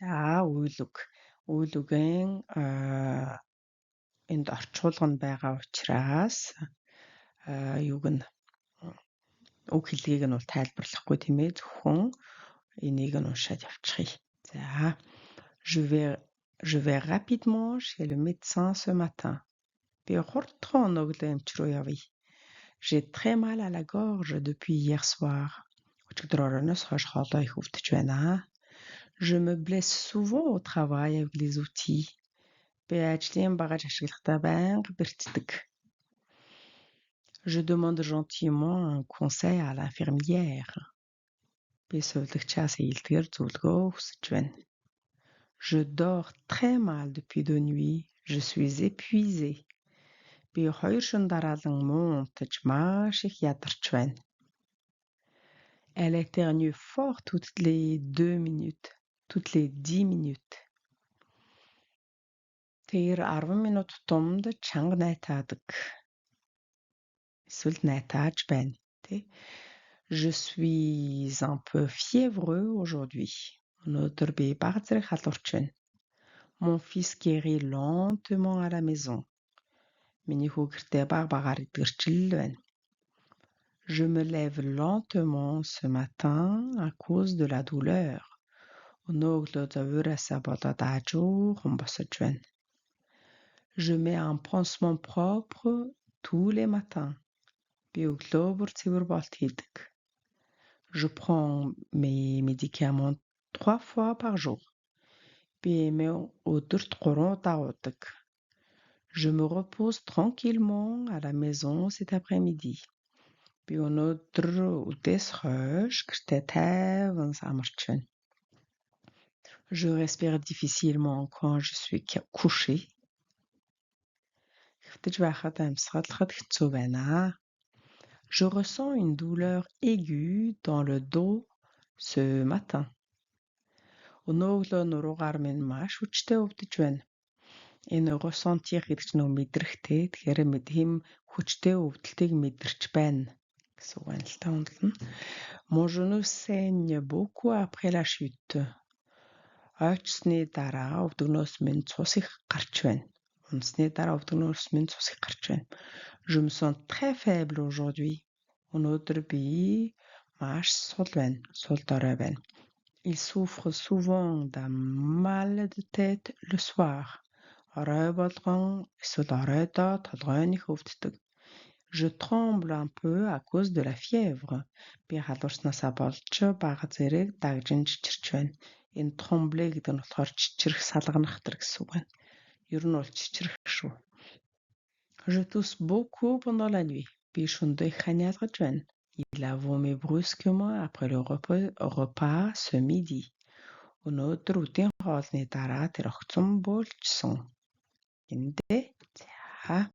За үйлүг. Үйлүгийн энд орчуулга нь байгаа учраас юуг нь үг хэллэгийг нь бол тайлбарлахгүй тийм ээ, зөвхөн энийг нь уншаад явчихъя. За je vais rapidement chez le médecin ce matin. Би хурдхан өнөглөө эмч рүү явъя. J'ai très mal à la gorge depuis hier soir. Өчигдөр оройноос хойш хоолой их өвдөж байна. Je me blesse souvent au travail avec les outils. Би ажлын багаж ашиглахдаа байнга бэртдэг. Je demande gentiment un conseil à l'infirmière. Би сувилагчаас ийдгээр зөвлөгөө хүсэж байна. Je dors très mal depuis 2 nuits. Je suis épuisée. Би 2 шөнө дараалан муу унтаж маш их ядарч байна. Elle éternue fort toutes les 2 minutes. Toutes les 10 minutes. Тэр 10 минут тутамд чанга найтаадаг. Эсвэл найтааж байна. Je suis un peu fiévreux aujourd'hui. Өнөөдөр би бага зэрэг халуурч байна. Mon fils guérit lentement à la maison. Миний хүү гэртээ багаар идгэрчил байна. Je me lève lentement ce matin à cause de la douleur. Өнөөглөө завураасаа болоод аажуухан босож байна. Je mets un pansement propre tous les matins. Би өглөө бүр цэвэр болт хийдэг. Je prends mes médicaments 3 fois par jour. Би өдөрт 3 удаа уудаг. Je me repose tranquillement à la maison cet après-midi. Би өнөөдөр үдээс хойш гэртээ тайван амарч байна. Je respire difficilement quand je suis couché. Хэвтэж байхад амьсгалахад хэцүү байна. Je ressens une douleur aiguë dans le dos ce matin. Өнөөглөө нуруугаар минь маш хүчтэй өвдөж байна. Энэ ressentir гэдэг чинь мэдрэхтэй. Тэгэхээр тийм хүчтэй өвдөлтийг мэдэрч байна гэсэн үг байна л та үнэлнэ. Mon genou saigne beaucoup après la chute. Ойчсны дараа өвдөгнөөс минь цус их гарч байна. Унсны дараа өвдөгнөөс минь цус их гарч байна. Je me sens très faible aujourd'hui. Өнөөдөр би маш сул байна. Сул дорой байна. Il souffre souvent d'un mal de tête le soir. Орой болгон эсвэл оройдоо толгойн их өвддөг. Je tremble un peu à cause de la fièvre. Би халуурснаасаа болж бага зэрэг дагжин чичирч байна. Энэ tremble гэдэг нь болохоор чичирх, салганах гэсэн үг байна. Ер нь бол чичирх шүү. Je tousse beaucoup pendant la nuit. Би шөнөдөө их ханиалгаж байна. Il a vomi brusquement après le repas ce midi. Өнөөдөр үдийн хоолны дараа тэр огцом бөөлжсөн. Эндээ за